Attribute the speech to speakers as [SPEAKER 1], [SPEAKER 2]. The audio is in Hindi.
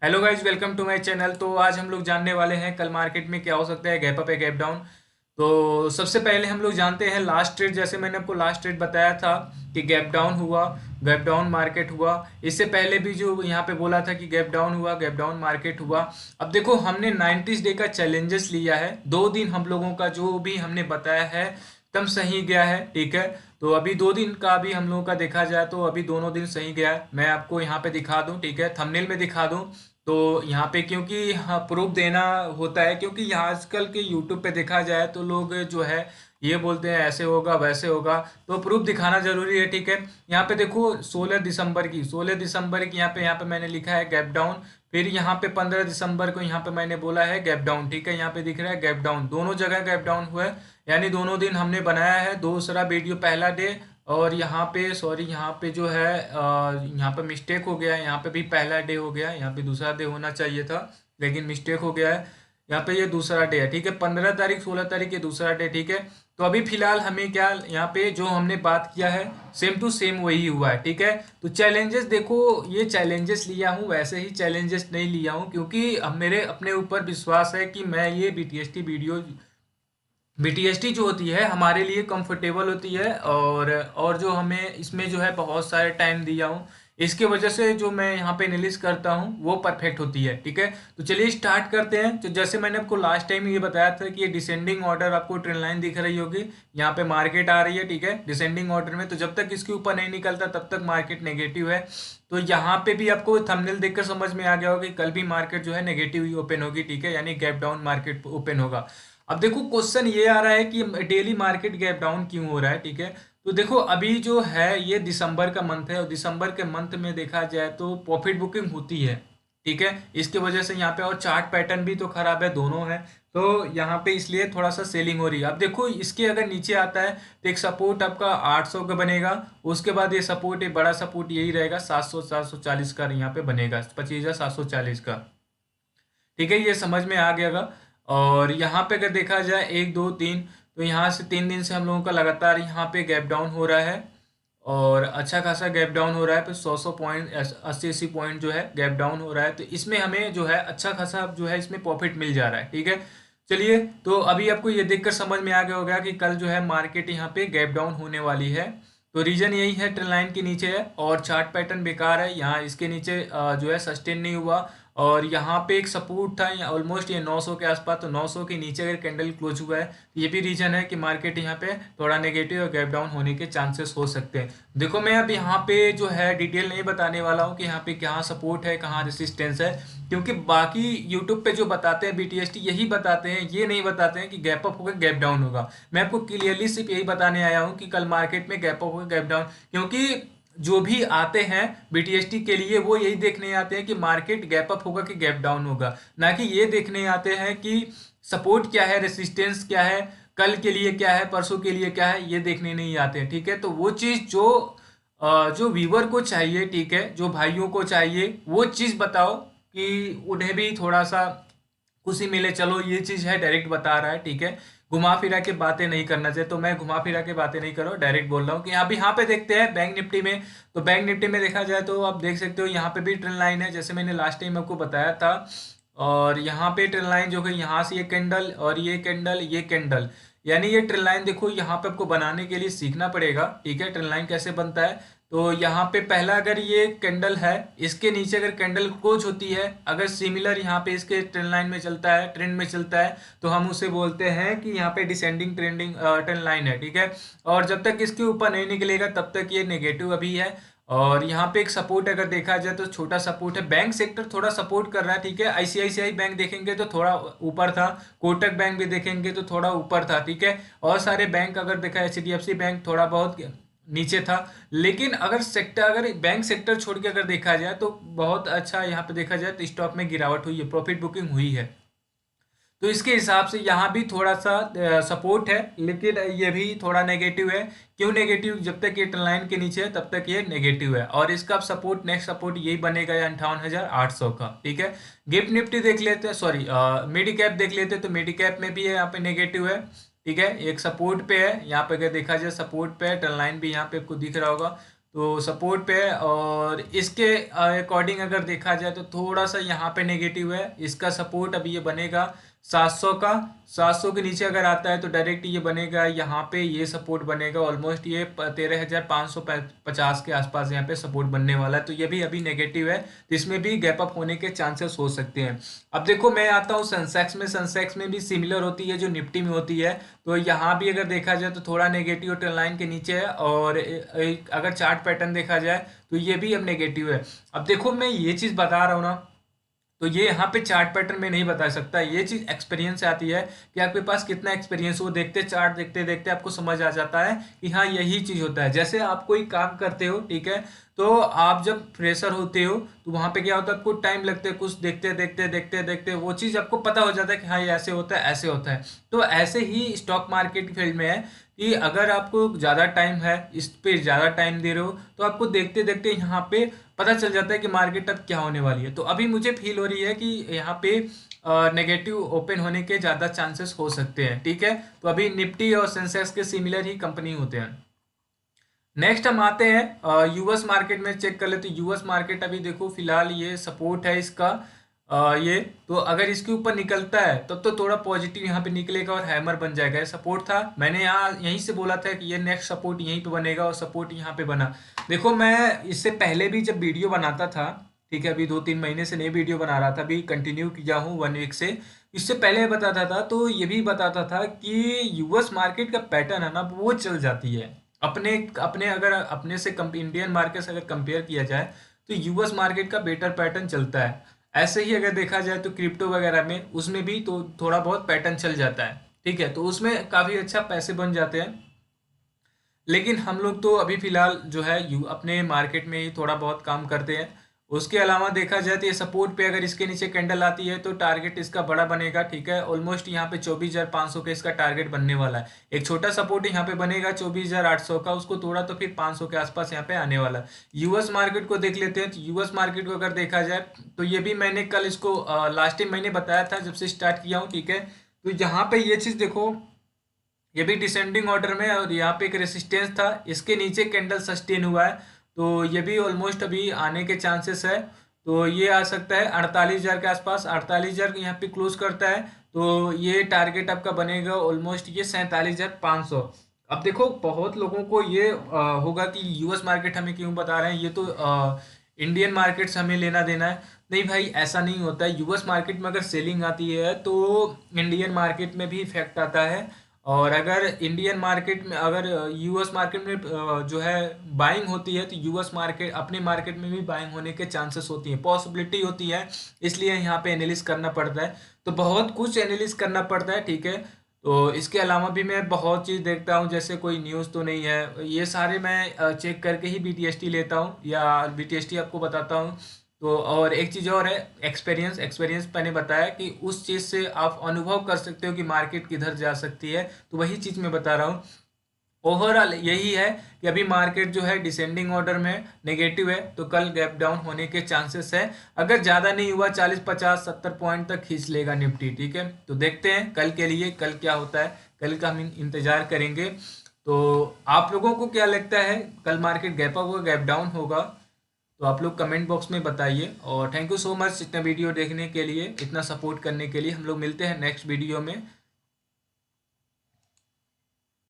[SPEAKER 1] Hello guys, welcome to my channel. तो आज हम लोग जानने वाले हैं कल मार्केट में क्या हो सकता है, गैप अप या गैप डाउन। तो सबसे पहले हम लोग जानते हैं लास्ट ट्रेड। जैसे मैंने आपको लास्ट ट्रेड बताया था कि गैप डाउन हुआ, गैप डाउन मार्केट हुआ। इससे पहले भी जो यहाँ पे बोला था कि गैप डाउन हुआ, गैप डाउन मार्केट हुआ। अब देखो, हमने 90 डे का चैलेंजेस लिया है। 2 दिन हम लोगों का जो भी हमने बताया है एकदम सही गया है, ठीक है। तो अभी 2 दिन का भी हम लोगों का देखा जाए तो अभी दोनों दिन सही गया है। मैं आपको यहाँ पे दिखा दूँ, ठीक है, थंबनेल में दिखा दूँ। तो यहाँ पे क्योंकि हाँ प्रूफ देना होता है, क्योंकि यहाँ आजकल के यूट्यूब पे देखा जाए तो लोग जो है ये बोलते हैं ऐसे होगा वैसे होगा। तो प्रूफ दिखाना जरूरी है, ठीक है। यहाँ पे देखो 16 दिसंबर की यहाँ पे मैंने लिखा है गैप डाउन। फिर यहाँ पे 15 दिसंबर को यहाँ पे मैंने बोला है गैप डाउन, ठीक है। यहाँ पे दिख रहा है गैप डाउन, दोनों जगह गैप डाउन हुआ है। यानी दोनों दिन हमने बनाया है। दूसरा वीडियो पहला डे, और यहाँ पे सॉरी, यहाँ पे जो है यहाँ पे मिस्टेक हो गया है। यहाँ पे भी पहला डे हो गया है, यहाँ पे दूसरा डे होना चाहिए था, लेकिन मिस्टेक हो गया है। यहाँ पे ये दूसरा डे है, ठीक है। 15 तारीख 16 तारीख ये दूसरा डे, ठीक है। तो अभी फिलहाल हमें क्या, यहाँ पे जो हमने बात किया है सेम टू सेम वही हुआ है, ठीक है। तो चैलेंजेस देखो, ये चैलेंजेस लिया हूँ, वैसे ही चैलेंजेस नहीं लिया हूँ, क्योंकि अब मेरे अपने ऊपर विश्वास है कि मैं ये बीटीएसटी जो होती है हमारे लिए कंफर्टेबल होती है। और जो हमें इसमें जो है बहुत सारे टाइम दिया हूँ, इसके वजह से जो मैं यहाँ पे एनालिसिस करता हूँ वो परफेक्ट होती है, ठीक है। तो चलिए स्टार्ट करते हैं। तो जैसे मैंने आपको लास्ट टाइम ये बताया था कि ये डिसेंडिंग ऑर्डर, आपको ट्रेंड लाइन दिख रही होगी, यहाँ पे मार्केट आ रही है, ठीक है, डिसेंडिंग ऑर्डर में। तो जब तक इसके ऊपर नहीं निकलता तब तक मार्केट नेगेटिव है। तो यहाँ पे भी आपको थंबनेल देखकर समझ में आ गया होगा कि कल भी मार्केट जो है नेगेटिव ही ओपन होगी, ठीक है, यानी गैप डाउन मार्केट ओपन होगा। अब देखो क्वेश्चन ये आ रहा है कि डेली मार्केट गैप डाउन क्यों हो रहा है, ठीक है। तो देखो अभी जो है ये दिसंबर का मंथ है, और दिसंबर के मंथ में देखा जाए तो प्रॉफिट बुकिंग होती है, ठीक है। इसके वजह से यहाँ पे और चार्ट पैटर्न भी तो खराब है, दोनों है। तो यहाँ पे इसलिए थोड़ा सा सेलिंग हो रही है। अब देखो इसके अगर नीचे आता है तो एक सपोर्ट आपका 800 का बनेगा। उसके बाद ये सपोर्ट, एक बड़ा सपोर्ट यही रहेगा 700 740 का यहाँ पे बनेगा, 25,740 का, ठीक है। ये समझ में आ गया होगा। और यहाँ पे अगर देखा जाए 1 2 3, तो यहाँ से 3 दिन से हम लोगों का लगातार यहाँ पे गैप डाउन हो रहा है, और अच्छा खासा गैप डाउन हो रहा है। फिर 100 पॉइंट 80 पॉइंट जो है गैप डाउन हो रहा है। तो इसमें हमें जो है अच्छा खासा जो है इसमें प्रॉफिट मिल जा रहा है, ठीक है। चलिए, तो अभी आपको ये देखकर समझ में आ गया होगा कि कल जो है मार्केट यहाँ पे गैप डाउन होने वाली है। तो रीजन यही है, ट्रेंड लाइन के नीचे है और चार्ट पैटर्न बेकार है। यहाँ इसके नीचे जो है सस्टेन नहीं हुआ, और यहाँ पे एक सपोर्ट था ऑलमोस्ट ये 900 के आसपास। तो 900 के नीचे अगर कैंडल क्लोज हुआ है तो ये भी रीजन है कि मार्केट यहाँ पे थोड़ा नेगेटिव और गैप डाउन होने के चांसेस हो सकते हैं। देखो मैं अब यहाँ पे जो है डिटेल नहीं बताने वाला हूँ कि यहाँ पे कहाँ सपोर्ट है कहाँ रेसिस्टेंस है, क्योंकि बाकी यूट्यूब पे जो बताते हैं बीटीएसटी यही बताते हैं, ये नहीं बताते हैं कि गैप अप होगा गैप डाउन होगा। मैं आपको क्लियरली सिर्फ यही बताने आया हूँ कि कल मार्केट में गैप अप होगा गैप डाउन, क्योंकि जो भी आते हैं बीटीएसटी के लिए वो यही देखने आते हैं कि मार्केट गैप अप होगा कि गैप डाउन होगा, ना कि ये देखने आते हैं कि सपोर्ट क्या है, रेसिस्टेंस क्या है, कल के लिए क्या है, परसों के लिए क्या है, ये देखने नहीं आते हैं, ठीक है। तो वो चीज़ जो व्यूवर को चाहिए, ठीक है, जो भाइयों को चाहिए वो चीज़ बताओ कि उन्हें भी थोड़ा सा खुशी मिले। चलो ये चीज़ है, डायरेक्ट बता रहा है, ठीक है। घुमा फिरा के बातें नहीं करना चाहिए, तो मैं घुमा फिरा के बातें नहीं कर रहा हूँ, डायरेक्ट बोल रहा हूँ कि अभी यहाँ पे देखते हैं बैंक निफ्टी में। तो बैंक निफ्टी में देखा जाए तो आप देख सकते हो यहाँ पे भी ट्रेंड लाइन है, जैसे मैंने लास्ट टाइम आपको बताया था। और यहाँ पे ट्रेंड लाइन जो है, यहाँ से ये कैंडल और ये कैंडल ये कैंडल, यानी ये ट्रेंड लाइन देखो यहाँ पे आपको बनाने के लिए सीखना पड़ेगा, ठीक है, ट्रेंड लाइन कैसे बनता है। तो यहाँ पे पहला अगर ये कैंडल है, इसके नीचे अगर कैंडल क्लोज होती है, अगर सिमिलर यहाँ पे इसके ट्रेंड लाइन में चलता है, ट्रेंड में चलता है, तो हम उसे बोलते हैं कि यहाँ पे डिसेंडिंग ट्रेंड लाइन है, ठीक है। और जब तक इसके ऊपर नहीं निकलेगा तब तक ये नेगेटिव अभी है। और यहाँ पे एक सपोर्ट अगर देखा जाए तो छोटा सपोर्ट है, बैंक सेक्टर थोड़ा सपोर्ट कर रहा है, ठीक है। आईसीआईसीआई बैंक देखेंगे तो थोड़ा ऊपर था, कोटक बैंक भी देखेंगे तो थोड़ा ऊपर था, ठीक है। और सारे बैंक अगर देखा, एचडीएफसी बैंक थोड़ा बहुत नीचे था। लेकिन अगर बैंक सेक्टर छोड़ के अगर देखा जाए तो बहुत अच्छा यहाँ पे देखा जाए तो स्टॉक में गिरावट हुई है, प्रॉफिट बुकिंग हुई है। तो इसके हिसाब से यहाँ भी थोड़ा सा सपोर्ट है, लेकिन ये भी थोड़ा नेगेटिव है। क्यों नेगेटिव? जब तक ये ट्रेंड लाइन के नीचे है तब तक ये नेगेटिव है, और इसका सपोर्ट नेक्स्ट सपोर्ट यही बनेगा 58,800 का, ठीक है। गिफ्ट निफ्टी देख लेते हैं, सॉरी मिडी कैप देख लेते हैं। तो मिडी कैप में भी है, यहाँ पे नेगेटिव है, ठीक है। एक सपोर्ट पे है, यहाँ पे अगर देखा जाए सपोर्ट पे है, ट्रेंड लाइन भी यहाँ पे आपको दिख रहा होगा। तो सपोर्ट पे है, और इसके अकॉर्डिंग अगर देखा जाए तो थोड़ा सा यहाँ पे नेगेटिव है। इसका सपोर्ट अभी ये बनेगा 700 का। 700 के नीचे अगर आता है तो डायरेक्ट ये बनेगा यहाँ पे, ये सपोर्ट बनेगा ऑलमोस्ट ये 13,550 के आसपास यहाँ पे सपोर्ट बनने वाला है। तो ये भी अभी नेगेटिव है, तो इसमें भी गैप अप होने के चांसेस हो सकते हैं। अब देखो मैं आता हूँ सेंसेक्स में। सेंसेक्स में भी सिमिलर होती है जो निफ्टी में होती है। तो यहाँ भी अगर देखा जाए तो थोड़ा नेगेटिव ट्रेंड लाइन के नीचे है, और अगर चार्ट पैटर्न देखा जाए तो ये भी अब नेगेटिव है। अब देखो मैं ये चीज़ बता रहा हूँ ना, तो ये यहाँ पे चार्ट पैटर्न में नहीं बता सकता, ये चीज एक्सपीरियंस से आती है कि आपके पास कितना एक्सपीरियंस हो। देखते चार्ट देखते देखते आपको समझ आ जाता है कि हाँ यही चीज होता है। जैसे आप कोई काम करते हो, ठीक है, तो आप जब फ्रेशर होते हो तो वहां पे क्या होता है, कुछ टाइम लगता है, कुछ देखते देखते देखते देखते वो चीज आपको पता हो जाता है कि हाँ ये ऐसे होता है ऐसे होता है। तो ऐसे ही स्टॉक मार्केट की फील्ड में है कि अगर आपको ज़्यादा टाइम है, इस पे ज़्यादा टाइम दे रहे हो, तो आपको देखते देखते यहाँ पे पता चल जाता है कि मार्केट अब क्या होने वाली है। तो अभी मुझे फील हो रही है कि यहाँ पे नेगेटिव ओपन होने के ज़्यादा चांसेस हो सकते हैं, ठीक है। तो अभी निफ्टी और सेंसेक्स के सिमिलर ही कंपनी होते हैं। नेक्स्ट हम आते हैं यूएस मार्केट में, चेक कर लेते हैं। यूएस मार्केट अभी देखो फिलहाल ये सपोर्ट है इसका, ये तो अगर इसके ऊपर निकलता है तब तो थोड़ा पॉजिटिव यहाँ पे निकलेगा और हैमर बन जाएगा। ये सपोर्ट था, मैंने यहाँ यहीं से बोला था कि ये नेक्स्ट सपोर्ट यहीं पे बनेगा, और सपोर्ट यहाँ पे बना। देखो मैं इससे पहले भी जब वीडियो बनाता था, ठीक है, अभी 2-3 महीने से नई वीडियो बना रहा था, अभी कंटिन्यू किया हूँ 1 वीक से। इससे पहले बताता था तो ये भी बताता था कि यूएस मार्केट का पैटर्न है ना वो चल जाती है। अपने अपने अगर अपने से इंडियन मार्केट से अगर कंपेयर किया जाए तो यूएस मार्केट का बेटर पैटर्न चलता है। ऐसे ही अगर देखा जाए तो क्रिप्टो वगैरह में, उसमें भी तो थोड़ा बहुत पैटर्न चल जाता है, ठीक है, तो उसमें काफ़ी अच्छा पैसे बन जाते हैं। लेकिन हम लोग तो अभी फिलहाल जो है अपने मार्केट में ही थोड़ा बहुत काम करते हैं। उसके अलावा देखा जाए तो ये सपोर्ट पे अगर इसके नीचे कैंडल आती है तो टारगेट इसका बड़ा बनेगा, ठीक है, ऑलमोस्ट यहाँ पे 24,500 का इसका टारगेट बनने वाला है। एक छोटा सपोर्ट यहाँ पे बनेगा 24,800 का, उसको तोड़ा तो फिर 500 के आसपास यहाँ पे आने वाला है। यूएस मार्केट को देख लेते हैं। तो यूएस मार्केट को अगर देखा जाए तो ये भी मैंने कल इसको लास्ट टाइम मैंने बताया था जब से स्टार्ट किया हूँ, ठीक है। तो यहाँ पे ये चीज़ देखो, ये भी डिसेंडिंग ऑर्डर में है, और यहाँ पे एक रेसिस्टेंस था, इसके नीचे कैंडल सस्टेन हुआ है, तो ये भी ऑलमोस्ट अभी आने के चांसेस है। तो ये आ सकता है 48,000 के आसपास। 48,000 यहाँ पे क्लोज करता है तो ये टारगेट आपका बनेगा ऑलमोस्ट ये 47,500। अब देखो बहुत लोगों को ये होगा कि यूएस मार्केट हमें क्यों बता रहे हैं, ये तो इंडियन मार्केट से हमें लेना देना है। नहीं भाई, ऐसा नहीं होता है। यूएस मार्केट में अगर सेलिंग आती है तो इंडियन मार्केट में भी इफेक्ट आता है, और अगर इंडियन मार्केट में अगर यूएस मार्केट में जो है बाइंग होती है तो यूएस मार्केट अपने मार्केट में भी बाइंग होने के चांसेस होती है, पॉसिबिलिटी होती है। इसलिए यहाँ पे एनालिस करना पड़ता है, तो बहुत कुछ एनालिस करना पड़ता है, ठीक है। तो इसके अलावा भी मैं बहुत चीज़ देखता हूँ, जैसे कोई न्यूज़ तो नहीं है, ये सारे मैं चेक करके ही बीटीएसटी लेता हूँ या बीटीएसटी आपको बताता हूँ। तो और एक चीज़ और है, एक्सपीरियंस। एक्सपीरियंस मैंने बताया कि उस चीज़ से आप अनुभव कर सकते हो कि मार्केट किधर जा सकती है, तो वही चीज़ मैं बता रहा हूँ। ओवरऑल यही है कि अभी मार्केट जो है डिसेंडिंग ऑर्डर में नेगेटिव है, तो कल गैप डाउन होने के चांसेस है। अगर ज़्यादा नहीं हुआ 40, 50, 70 पॉइंट तक खींच लेगा निफ्टी, ठीक है। तो देखते हैं कल के लिए, कल क्या होता है, कल का हम इंतजार करेंगे। तो आप लोगों को क्या लगता है, कल मार्केट गैप अप होगा, गैप डाउन होगा? तो आप लोग कमेंट बॉक्स में बताइए, और थैंक यू सो मच इतना वीडियो देखने के लिए, इतना सपोर्ट करने के लिए। हम लोग मिलते हैं नेक्स्ट वीडियो में।